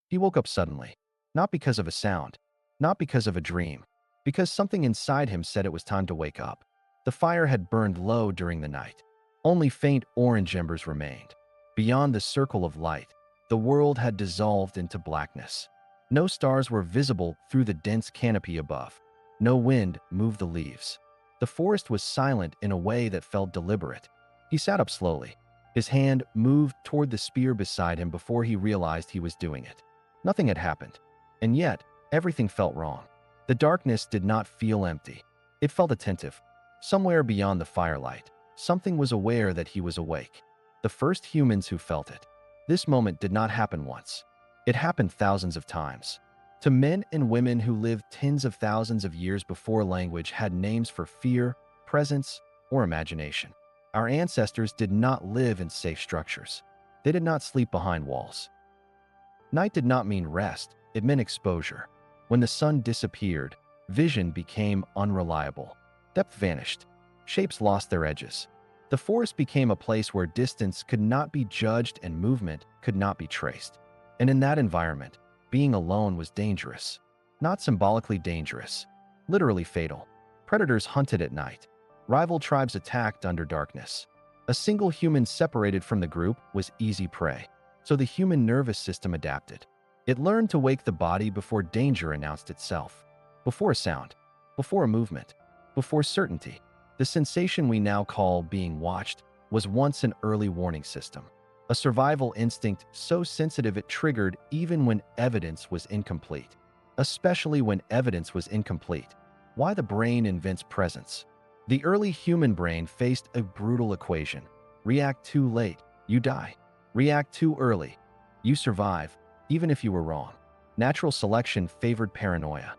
He woke up suddenly, not because of a sound, not because of a dream, because something inside him said it was time to wake up. The fire had burned low during the night. Only faint orange embers remained. Beyond the circle of light, the world had dissolved into blackness. No stars were visible through the dense canopy above. No wind moved the leaves. The forest was silent in a way that felt deliberate. He sat up slowly. His hand moved toward the spear beside him before he realized he was doing it. Nothing had happened, and yet everything felt wrong. The darkness did not feel empty. It felt attentive. Somewhere beyond the firelight, something was aware that he was awake. The first humans who felt it. This moment did not happen once. It happened thousands of times. To men and women who lived tens of thousands of years before language had names for fear, presence, or imagination. Our ancestors did not live in safe structures. They did not sleep behind walls. Night did not mean rest, it meant exposure. When the sun disappeared, vision became unreliable. Depth vanished. Shapes lost their edges. The forest became a place where distance could not be judged and movement could not be traced. And in that environment, being alone was dangerous. Not symbolically dangerous, literally fatal. Predators hunted at night. Rival tribes attacked under darkness. A single human separated from the group was easy prey. So the human nervous system adapted. It learned to wake the body before danger announced itself. Before a sound, before a movement, before certainty. The sensation we now call being watched was once an early warning system. A survival instinct so sensitive it triggered even when evidence was incomplete. Especially when evidence was incomplete. Why the brain invents presence. The early human brain faced a brutal equation. React too late, you die. React too early, you survive, even if you were wrong. Natural selection favored paranoia.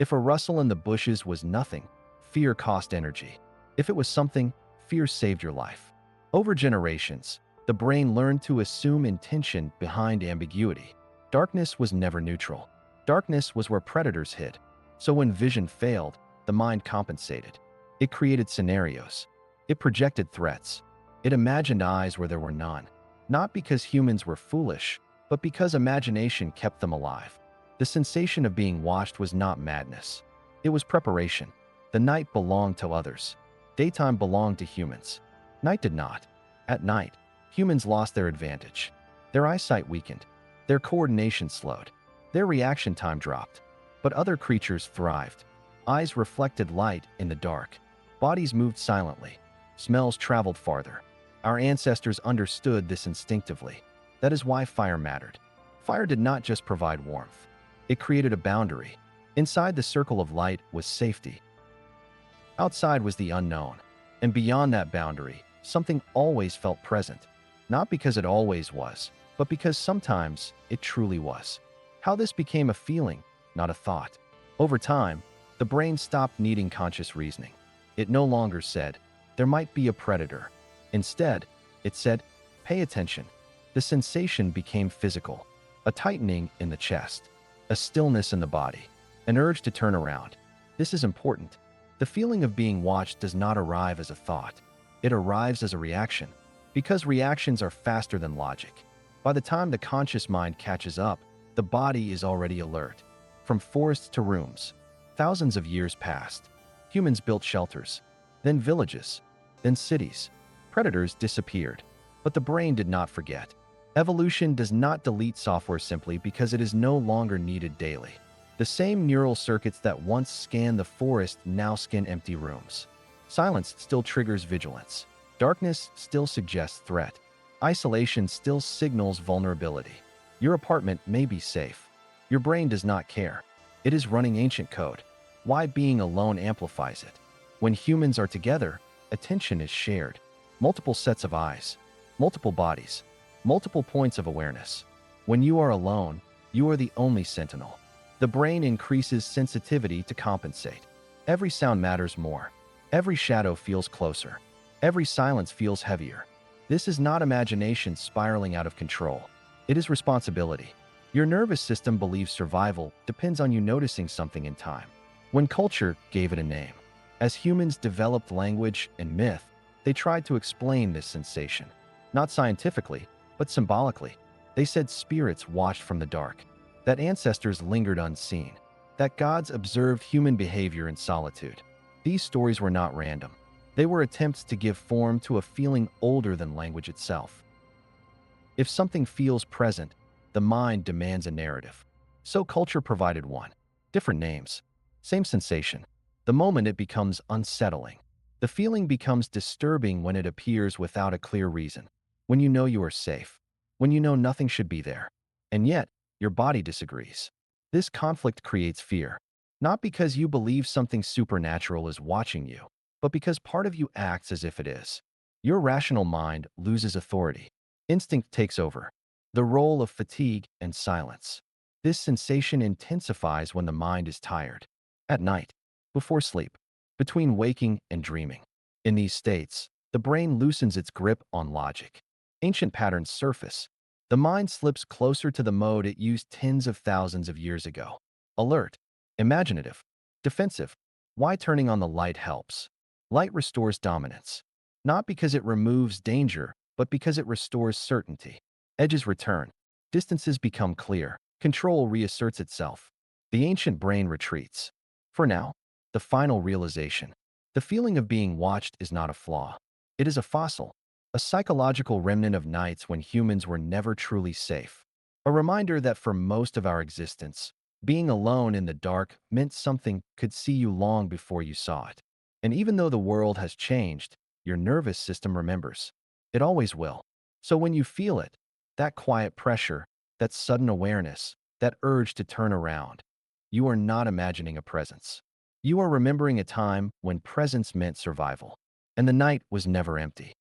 If a rustle in the bushes was nothing, fear cost energy. If it was something, fear saved your life. Over generations, the brain learned to assume intention behind ambiguity. Darkness was never neutral. Darkness was where predators hid. So when vision failed, the mind compensated. It created scenarios. It projected threats. It imagined eyes where there were none. Not because humans were foolish, but because imagination kept them alive. The sensation of being watched was not madness. It was preparation. The night belonged to others. Daytime belonged to humans. Night did not. At night, humans lost their advantage. Their eyesight weakened. Their coordination slowed. Their reaction time dropped. But other creatures thrived. Eyes reflected light in the dark. Bodies moved silently. Smells traveled farther. Our ancestors understood this instinctively. That is why fire mattered. Fire did not just provide warmth. It created a boundary. Inside the circle of light was safety. Outside was the unknown. And beyond that boundary, something always felt present. Not because it always was, but because sometimes it truly was. How this became a feeling, not a thought. Over time, the brain stopped needing conscious reasoning. It no longer said, there might be a predator. Instead, it said, pay attention. The sensation became physical. A tightening in the chest. A stillness in the body. An urge to turn around. This is important. The feeling of being watched does not arrive as a thought. It arrives as a reaction. Because reactions are faster than logic. By the time the conscious mind catches up, the body is already alert. From forests to rooms, thousands of years passed. Humans built shelters, then villages, then cities. Predators disappeared, but the brain did not forget. Evolution does not delete software simply because it is no longer needed daily. The same neural circuits that once scanned the forest now scan empty rooms. Silence still triggers vigilance. Darkness still suggests threat. Isolation still signals vulnerability. Your apartment may be safe. Your brain does not care. It is running ancient code. Why being alone amplifies it. When humans are together, attention is shared. Multiple sets of eyes, multiple bodies, multiple points of awareness. When you are alone, you are the only sentinel. The brain increases sensitivity to compensate. Every sound matters more. Every shadow feels closer. Every silence feels heavier. This is not imagination spiraling out of control. It is responsibility. Your nervous system believes survival depends on you noticing something in time. When culture gave it a name. As humans developed language and myth, they tried to explain this sensation. Not scientifically, but symbolically. They said spirits watched from the dark, that ancestors lingered unseen, that gods observed human behavior in solitude. These stories were not random. They were attempts to give form to a feeling older than language itself. If something feels present, the mind demands a narrative. So culture provided one. Different names, same sensation. The moment it becomes unsettling. The feeling becomes disturbing when it appears without a clear reason. When you know you are safe. When you know nothing should be there. And yet, your body disagrees. This conflict creates fear. Not because you believe something supernatural is watching you, but because part of you acts as if it is. Your rational mind loses authority. Instinct takes over. The role of fatigue and silence. This sensation intensifies when the mind is tired. At night, before sleep, between waking and dreaming. In these states, the brain loosens its grip on logic. Ancient patterns surface. The mind slips closer to the mode it used tens of thousands of years ago. Alert, imaginative, defensive. Why turning on the light helps? Light restores dominance. Not because it removes danger, but because it restores certainty. Edges return. Distances become clear. Control reasserts itself. The ancient brain retreats. For now, the final realization. The feeling of being watched is not a flaw. It is a fossil, a psychological remnant of nights when humans were never truly safe. A reminder that for most of our existence, being alone in the dark meant something could see you long before you saw it. And even though the world has changed, your nervous system remembers. It always will. So when you feel it, that quiet pressure, that sudden awareness, that urge to turn around, you are not imagining a presence. You are remembering a time when presence meant survival, and the night was never empty.